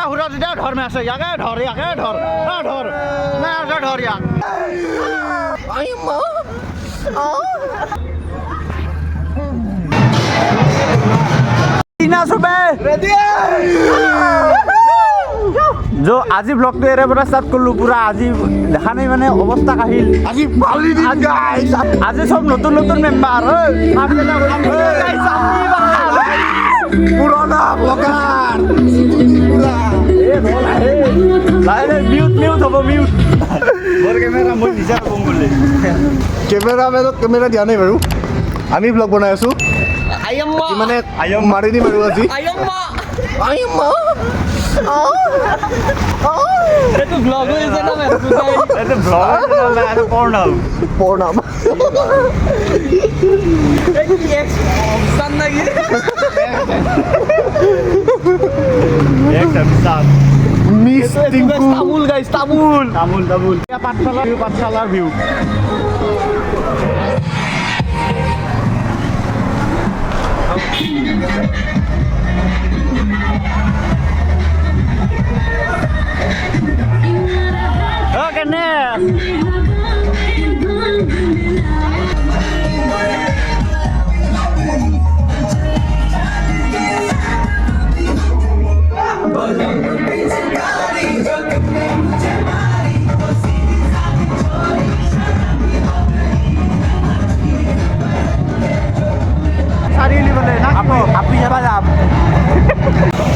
हुरा दिदा धर में আছে याके धर धर ना आजा धर या आई मां जो আজি ব্লগটো এৰে পৰা ষ্টাৰ্ট কৰিলো পুৰা আজি দেখা নাই মানে অৱস্থা কাহিল আজি পালি দিন গাইস আজি সব নতুন নতুন মেম্বাৰ পুৰণা ব্লগাৰ পুৰা এ ভাল আহে লাইলে মিউট হ'ব মিউট মোৰ কেমেৰা মই নিজে কম বুলি কেমেৰা দিয়া নাই বাৰু আমি ব্লগ বনাই আছো আইয়াম্মা মানে মাৰি দি মাৰো আজি আইয়াম্মা itu vlog itu nama itu vlog itu nama itu porno option lagi option Miss Tinku Tamul guys Tamul ya Pathshalar view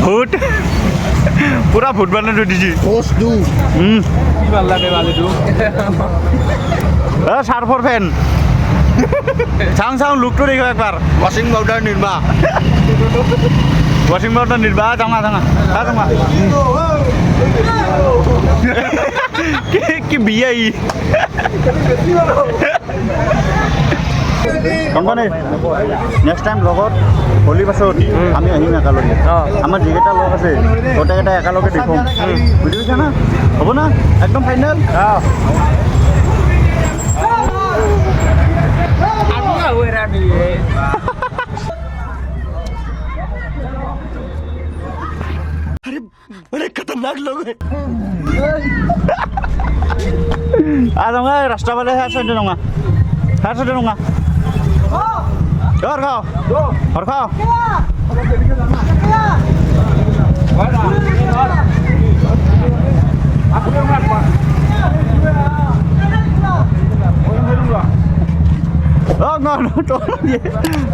ভূত পুরা ভূত বানাই দিছি পোস্ট দু কি ভাল লাগে वाले দু সারফর ফ্যান সাং লুক তো দেখো একবার ওয়াশিং পাউডার নির্বা জানা কি বিয়ে ই কোনবানে নেক্সট টাইম লগত হোলি পাছত আমি আহিম একালগে আমার যেটা লগ আছে গোটেইটা একালগে দেখো বুঝিছা না হ'ব না একদম ফাইনাল अरे बड़े खतरनाक लोग हैं आ जाऊंगा रास्ता वाले है साइड जाऊंगा और खाओ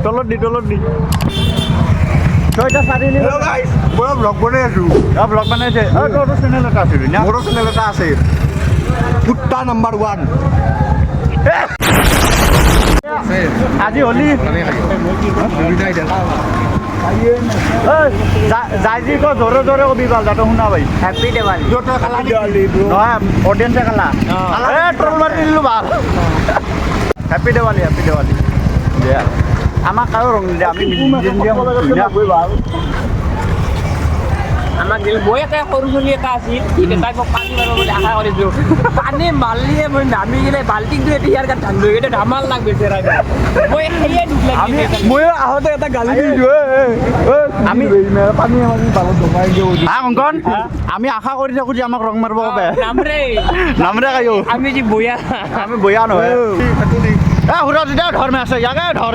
তলত দি ছয়টা চাৰি নি গাইস পুৰা ব্লগ বনাই আছো ব্লগ বনাইছে তোৰ চেনেল এটা আছে না মোৰ চেনেল এটা আছে কুত্তা নাম্বাৰ 1 আজি হলি যাইজি কো জোরে জোরে কবি বাল যাটো শুনা ভাই হ্যাপি দিওয়ালি জোটো কালা দিওয়ালি নয় অডিয়েন্সে কালা এ ট্রোল মারি দিলু বাল হ্যাপি দিওয়ালি দিয়া আমাক কাও রং দে আমি দিয়া কই বাল আমাক দিল বই এটা সৰু চলি এটা আছিল ঠিক তাই মোক পানী মাৰিব বুলি আশা কৰিছো পানী মাৰলিয়ে মই নামি গিলে বাল্টিংটো এটি ইয়াৰ গাত ধান লৈ এটা ধামাল লাগ বেচেৰা মই হেয়ে দুখ লাগি মই আহতে এটা গালি দিছো আমি পানী আমি বালত দমাই দিও কংকন আমি আশা কৰি থাকো যে আমাক ৰং মাৰিব কবে নামৰে কায়ো আমি যি বয়া নহয় হুৰা দিদা ধৰ মে আছে ইয়াকে ধৰ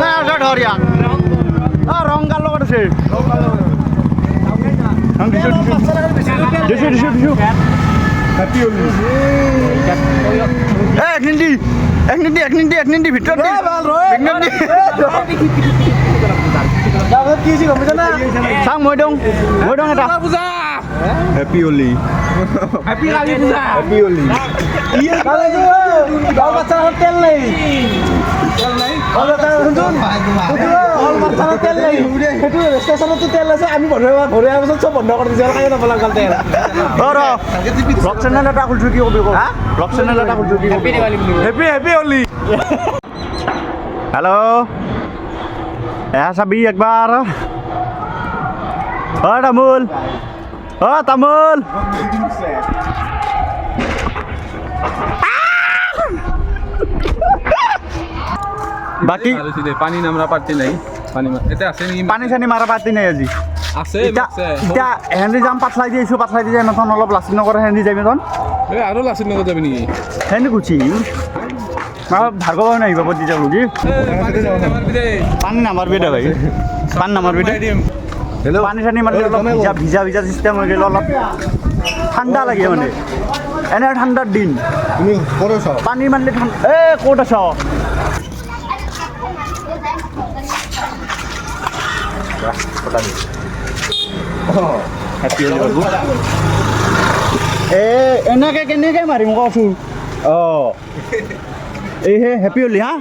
না আজা ধৰ ইয়া ৰং গাল লগত আছে দিছো হ্যাপি হোলি এক নিন্দি ভিতৰত চাং মই দং এটা হ্যাপি হোলি গাঁও বাচ্চাৰ তেল নাই ষ্টেচনতো তেল আছে আমি ভৰাই পিছত চব বন্ধ কৰি দিছে খাই নাপালাম কাল তেল ব্লগ চেনেল এটা খুলিছো কি কবি ব্লগ চেনেল এটা খুলিছো কি হেপি হোলি हेलो ऐसा भी एक बार तमुल बाकी पानी नामरा पार्टी नहीं पानी एते আছে নি पानी सानी मारा पार्टी नहीं আজি আছে এতিয়া হেন্দি যাম পাতলাই দি আহিছোঁ পাতলাই দি যাই এখন অলপ লাচিত নগৰ হেন্দি যাবি এখন আৰু লাচিত নগৰ যাবি নেকি হেন্দি গুচি ভাৰ্গৱ নাহিব বৰ তেতিয়া বুজি পানী নামাৰবি দে ভাই পানী নামাৰবি দে পানী চানী মাৰিলে অলপ ভিজা ভিজা চিষ্টেম হৈ গ'লে অলপ ঠাণ্ডা লাগে মানে এনে ঠাণ্ডাৰ দিন তুমি ক'ত আছ পানী মাৰিলে ঠাণ্ডা ক'ত আছ এনেকে কেনেকে মাৰিম কচোন এইহে হেপী হলি হা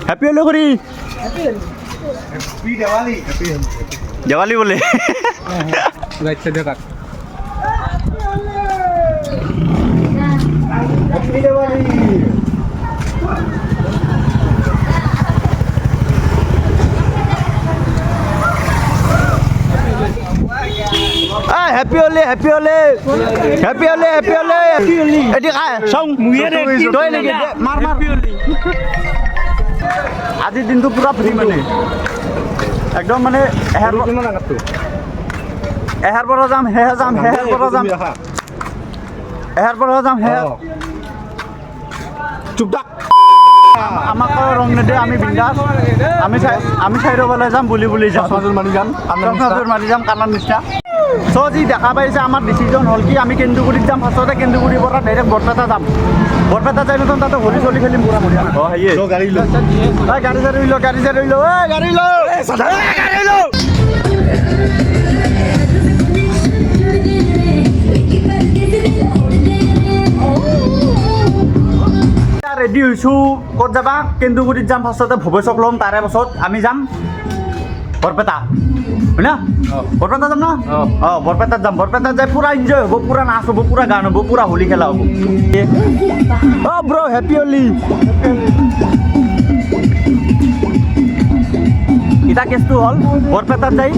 হেপী হলি কৰি দেৱালী বোলে হেপী হলি হেপী হলি হেপী হলি হেপী হলি এতিয়া চাওঁ তই নেকি মাৰ মাৰ আজিৰ দিনটো পুৰা ফ্ৰী মানে একদম মানে এহাৰ পৰা যাম সেহে যাম সেহাৰ পৰা যাম এহাৰ পৰা যাম সেহে চুপটাক আমাক ৰং নেদে আমি বিন্দাছ আমি চাইডলৈ যাম বুলি যাম মাৰি যাম কাণৰ নিচিনা চ' যি দেখা পাইছে আমাৰ ডিচিজন হ'ল কি আমি কেন্দুগুৰিত যাম ফাৰ্ষ্টতে কেন্দুগুৰিৰ পৰা ডাইৰেক্ট বৰপেটা যাম বৰপেটা যাই নতুন তাতে হলি চলি খেলিম পুৰা বঢ়িয়া গাড়ী লৈ গাড়ী চাড়ী ল গাড়ী চাড়ী ল গাড়ী ল গাড়ী ল ৰেডি হৈছোঁ ক'ত যাবা কেন্দুগুৰিত যাম ফাৰ্ষ্টতে ভৱেশক ল'ম তাৰে পাছত আমি যাম বৰপেটা হয় না বৰপেটা যাম ন বৰপেটাত যাম বৰপেটাত যাই পুৰা এনজয় হ'ব পুৰা নাচ হ'ব পুৰা গান হ'ব পুৰা হোলী খেলা হ'ব ব্ৰ' হেপী হোলী ইটা কেছটো হ'ল বৰপেটাত যাই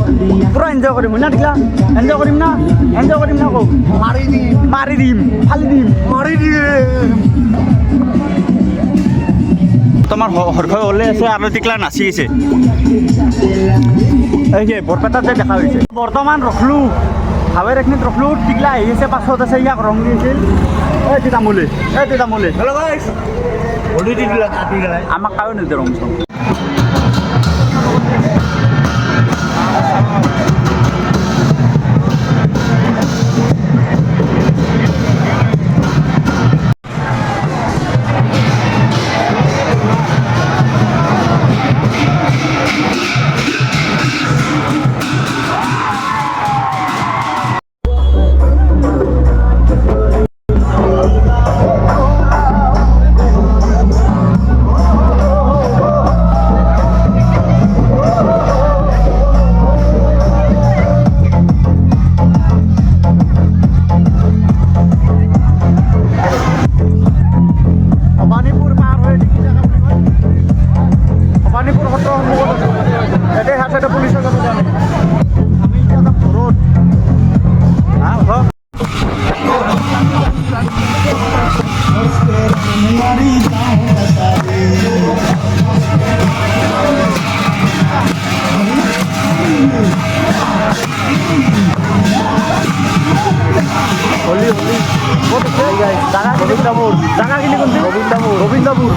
পুৰা এনজয় কৰিম হয় না ঠিকলা এনজয় কৰিম না কওঁ মাৰি দিম ফালি দিম তোমাৰ হৰখয় ওলাই আছে আৰু টিকলা নাচি আছে এই বৰপেটাত যে দেখা হৈছে বৰ্তমান ৰখলোঁ হাৱেৰ এইখিনিত ৰখলোঁ টিকলা আহি আছে পাছত আছে ইয়াক ৰং দি আছিল এই তামোলে আমাক কায়ো নিদিয়ে ৰং চং জাগা কিনি কোনটি গোবিন্দাপুৰ